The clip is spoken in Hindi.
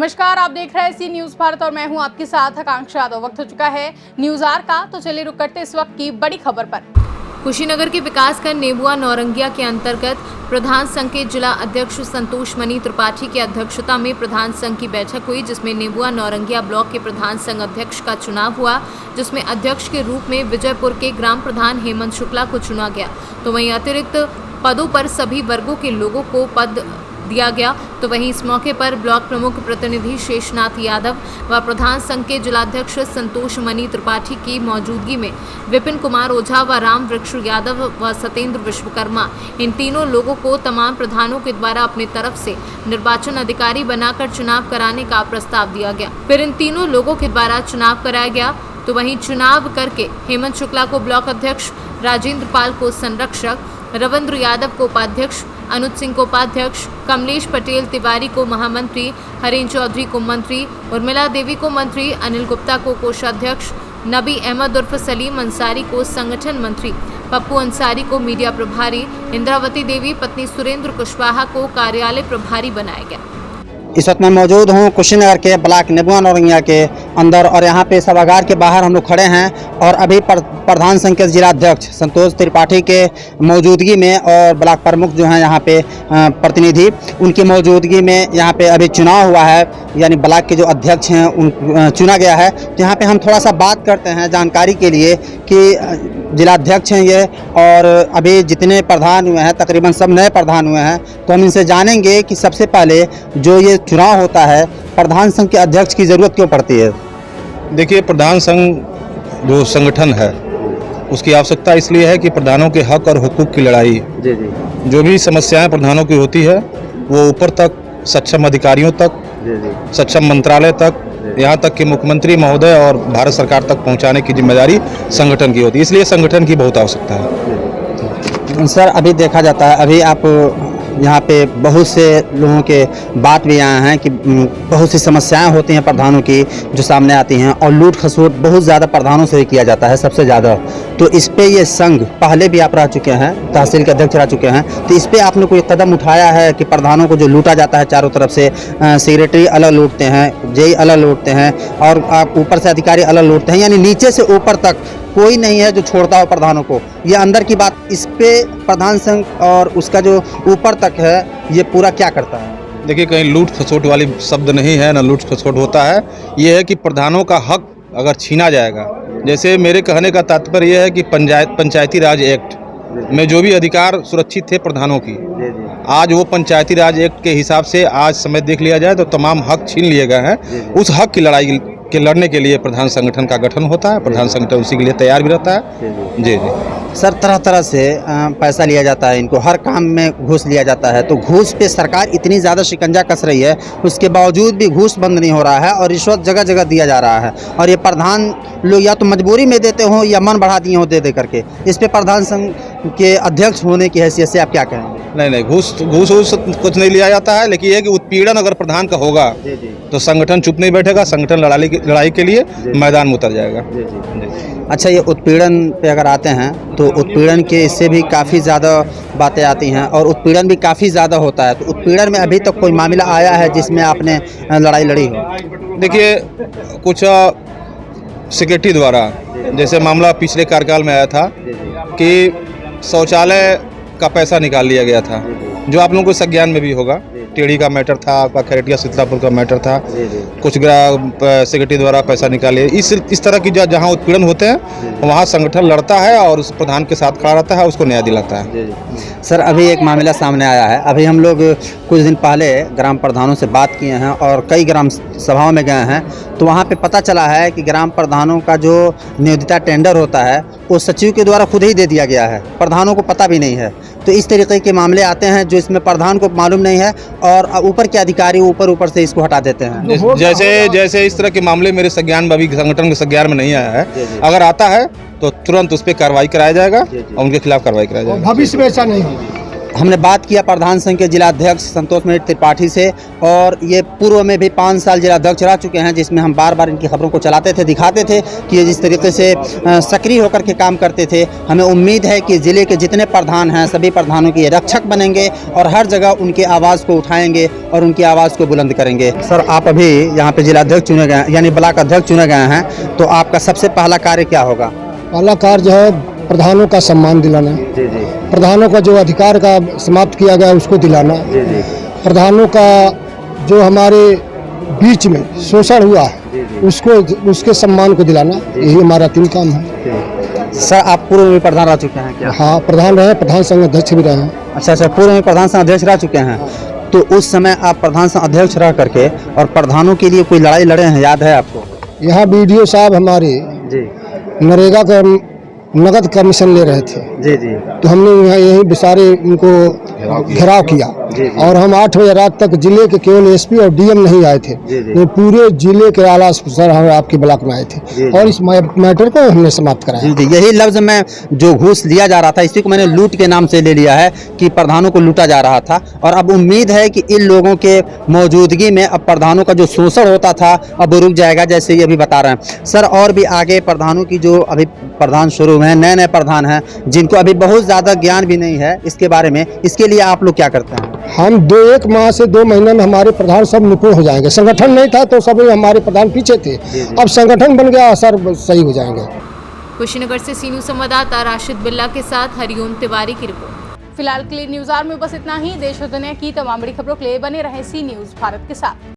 नमस्कार, आप देख रहे हैं सी न्यूज भारत और मैं हूं आपके साथ आकांक्षा यादव। वक्त हो चुका है न्यूज आर का, तो चलिए रुक करते इस वक्त की बड़ी खबर पर। कुशीनगर के विकासखंड नेबुआ नौरंगिया के अंतर्गत प्रधान संघ के जिला अध्यक्ष संतोष मणि त्रिपाठी की अध्यक्षता में प्रधान संघ की बैठक हुई, जिसमें नेबुआ नौरंगिया ब्लॉक के प्रधान संघ अध्यक्ष का चुनाव हुआ, जिसमें अध्यक्ष के रूप में विजयपुर के ग्राम प्रधान हेमंत शुक्ला को चुना गया। तो वहीं अतिरिक्त पदों पर सभी वर्गों के लोगों को पद दिया गया। तो वहीं इस मौके पर ब्लॉक प्रमुख प्रतिनिधि शेषनाथ यादव व प्रधान संघ के जिलाध्यक्ष संतोष मणि त्रिपाठी की मौजूदगी में विपिन कुमार ओझा व राम वृक्ष यादव व सत्येंद्र विश्वकर्मा, इन तीनों लोगों को तमाम प्रधानों के द्वारा अपनी तरफ से निर्वाचन अधिकारी बनाकर चुनाव कराने का प्रस्ताव दिया गया। फिर इन तीनों लोगों के द्वारा चुनाव कराया गया। तो वहीं चुनाव करके हेमंत शुक्ला को ब्लॉक अध्यक्ष, राजेंद्र पाल को संरक्षक, रविंद्र यादव को उपाध्यक्ष, अनुज सिंह को उपाध्यक्ष, कमलेश पटेल तिवारी को महामंत्री, हरेंद्र चौधरी को मंत्री, उर्मिला देवी को मंत्री, अनिल गुप्ता को कोषाध्यक्ष, नबी अहमद उर्फ सलीम अंसारी को संगठन मंत्री, पप्पू अंसारी को मीडिया प्रभारी, इंद्रावती देवी पत्नी सुरेंद्र कुशवाहा को कार्यालय प्रभारी बनाया गया। इस वक्त मैं मौजूद हूँ कुशीनगर के ब्लॉक नेबुआ नौरंगिया के अंदर और यहाँ पे सभागार के बाहर हम लोग खड़े हैं और अभी प्रधान संघ के जिलाध्यक्ष संतोष त्रिपाठी के मौजूदगी में और ब्लॉक प्रमुख जो हैं यहाँ पे प्रतिनिधि, उनकी मौजूदगी में यहाँ पे अभी चुनाव हुआ है, यानी ब्लॉक के जो अध्यक्ष हैं उन चुना गया है। तो यहाँ पे हम थोड़ा सा बात करते हैं जानकारी के लिए कि जिलाध्यक्ष हैं ये और अभी जितने प्रधान हुए हैं तकरीबन सब नए प्रधान हुए हैं। तो हम इनसे जानेंगे कि सबसे पहले जो ये चुनाव होता है प्रधान संघ के अध्यक्ष की ज़रूरत क्यों पड़ती है? देखिए, प्रधान संघ जो संगठन है उसकी आवश्यकता इसलिए है कि प्रधानों के हक और हुकूक की लड़ाई, जो भी समस्याएं प्रधानों की होती है वो ऊपर तक सक्षम अधिकारियों तक, सक्षम मंत्रालय तक, यहाँ तक कि मुख्यमंत्री महोदय और भारत सरकार तक पहुँचाने की जिम्मेदारी संगठन की होती है। इसलिए संगठन की बहुत आवश्यकता है। सर, अभी देखा जाता है, अभी आप यहाँ पे बहुत से लोगों के बात भी आए हैं कि बहुत सी समस्याएं होती हैं प्रधानों की जो सामने आती हैं और लूट खसोट बहुत ज़्यादा प्रधानों से किया जाता है, सबसे ज़्यादा। तो इस पे ये संघ पहले भी आप रह चुके हैं, तहसील के अध्यक्ष रह चुके हैं, तो इस पे आपने कोई कदम उठाया है कि प्रधानों को जो लूटा जाता है चारों तरफ से, सेक्रेटरी अलग लूटते हैं, जेई अलग लूटते हैं और आप ऊपर से अधिकारी अलग लूटते हैं, यानी नीचे से ऊपर तक कोई नहीं है जो छोड़ता हो प्रधानों को? ये अंदर की बात, इस पे प्रधान संघ और उसका जो ऊपर तक है ये पूरा क्या करता है? देखिए, कहीं लूट खसोट वाली शब्द नहीं है, ना लूट खसोट होता है। ये है कि प्रधानों का हक अगर छीना जाएगा, जैसे मेरे कहने का तात्पर्य यह है कि पंचायती राज एक्ट में जो भी अधिकार सुरक्षित थे प्रधानों की, आज वो पंचायती राज एक्ट के हिसाब से आज समय देख लिया जाए तो तमाम हक छीन लिए गए हैं। उस हक की लड़ाई के लड़ने के लिए प्रधान संगठन का गठन होता है। प्रधान संगठन उसी के लिए तैयार भी रहता है। जी। सर, तरह तरह से पैसा लिया जाता है, इनको हर काम में घूस लिया जाता है। तो घूस पे सरकार इतनी ज़्यादा शिकंजा कस रही है, उसके बावजूद भी घूस बंद नहीं हो रहा है और रिश्वत जगह जगह दिया जा रहा है। और ये प्रधान लोग या तो मजबूरी में देते हों या मन बढ़ा दिए हों दे करके। इस पे प्रधान संघ के अध्यक्ष होने की हैसियत से आप क्या कहेंगे? नहीं, घूस कुछ नहीं लिया जाता है, लेकिन यह कि उत्पीड़न अगर प्रधान का होगा तो संगठन चुप नहीं बैठेगा, संगठन लड़ाई के लिए मैदान में उतर जाएगा। अच्छा, ये उत्पीड़न पे अगर आते हैं तो उत्पीड़न के इससे भी काफ़ी ज़्यादा बातें आती हैं और उत्पीड़न भी काफ़ी ज़्यादा होता है। तो उत्पीड़न में अभी तक कोई मामला आया है जिसमें आपने लड़ाई लड़ी हो? देखिए, कुछ सेक्रेटरी द्वारा जैसे मामला पिछले कार्यकाल में आया था कि शौचालय का पैसा निकाल लिया गया था, जो आप लोगों को संज्ञान में भी होगा। टेढ़ी का मैटर था, आपका खरेटिया शीतलापुर का मैटर था, कुछ सेक्रेटरी द्वारा पैसा निकाले। इस तरह की जहाँ उत्पीड़न होते हैं वहाँ संगठन लड़ता है और उस प्रधान के साथ खड़ा रहता है, उसको न्याय दिलाता है। सर, अभी एक मामला सामने आया है। अभी हम लोग कुछ दिन पहले ग्राम प्रधानों से बात किए हैं और कई ग्राम सभाओं में गए हैं, तो वहाँ पे पता चला है कि ग्राम प्रधानों का जो नियोजित टेंडर होता है वो सचिव के द्वारा खुद ही दे दिया गया है, प्रधानों को पता भी नहीं है। तो इस तरीके के मामले आते हैं जो इसमें प्रधान को मालूम नहीं है और ऊपर के अधिकारी ऊपर से इसको हटा देते हैं। जैसे इस तरह के मामले मेरे संज्ञान में, अभी संगठन के संज्ञान में नहीं आया है। अगर आता है तो तुरंत उस पर कार्रवाई कराया जाएगा और उनके खिलाफ कार्रवाई कराया जाएगा। भविष्य में ऐसा नहीं होगा। हमने बात किया प्रधान संघ के जिला अध्यक्ष संतोष मणि त्रिपाठी से, और ये पूर्व में भी 5 साल जिला अध्यक्ष रह चुके हैं, जिसमें हम बार बार इनकी खबरों को चलाते थे, दिखाते थे कि ये जिस तरीके से सक्रिय होकर के काम करते थे। हमें उम्मीद है कि ज़िले के जितने प्रधान हैं सभी प्रधानों के रक्षक बनेंगे और हर जगह उनकी आवाज़ को उठाएंगे और उनकी आवाज़ को बुलंद करेंगे। सर, आप अभी यहाँ पे जिला अध्यक्ष चुने गए हैं, यानी ब्लॉक अध्यक्ष चुने गए हैं, तो आपका सबसे पहला कार्य क्या होगा? पहला कार्य जो है प्रधानों का सम्मान दिलाना, जी जी प्रधानों का जो अधिकार का समाप्त किया गया उसको दिलाना, जी जी प्रधानों का जो हमारे बीच में शोषण हुआ है जी जी उसको उसके सम्मान को दिलाना, यही हमारा 3 काम है। सर, आप पूर्व में प्रधान रह चुके हैं क्या? हाँ, प्रधान रहे, प्रधान संघ अध्यक्ष भी रहे हैं। अच्छा, पूर्व में प्रधान संघ अध्यक्ष रह चुके हैं, तो उस समय आप प्रधान संघ अध्यक्ष रह करके और प्रधानों के लिए कोई लड़ाई लड़े हैं, याद है आपको? यहाँ बीडीओ साहब हमारे जी नरेगा का नगद कमीशन ले रहे थे, जी जी तो हमने यहाँ यही बेसारे उनको घेराव किया जी। और हम 8 बजे रात तक जिले के केवल एसपी और डीएम नहीं आए थे, जी जी। ये पूरे जिले के आला अफसर हम आपके ब्लॉक में आए थे जी। और इस मैटर को हमने समाप्त कराया। जी जी, यही लफ्ज़ में जो घूस लिया जा रहा था, इसी को मैंने लूट के नाम से ले लिया है कि प्रधानों को लूटा जा रहा था, और अब उम्मीद है कि इन लोगों के मौजूदगी में अब प्रधानों का जो शोषण होता था अब वो रुक जाएगा, जैसे ये अभी बता रहे हैं। सर, और भी आगे प्रधानों की जो अभी प्रधान शुरू हैं, नए नए प्रधान हैं, जिनको अभी बहुत ज़्यादा ज्ञान भी नहीं है इसके बारे में, इसके लिए आप लोग क्या करते हैं? हम 1 माह से 2 महीने में हमारे प्रधान सब निपुण हो जाएंगे। संगठन नहीं था तो सभी हमारे प्रधान पीछे थे, अब संगठन बन गया, सर सही हो जाएंगे। कुशीनगर से सी न्यूज़ संवाददाता राशिद बिल्ला के साथ हरिओम तिवारी की रिपोर्ट। फिलहाल के लिए न्यूज़ आवर में बस इतना ही। देश और दुनिया की तमाम बड़ी खबरों के लिए बने रहे सी न्यूज़ भारत के साथ।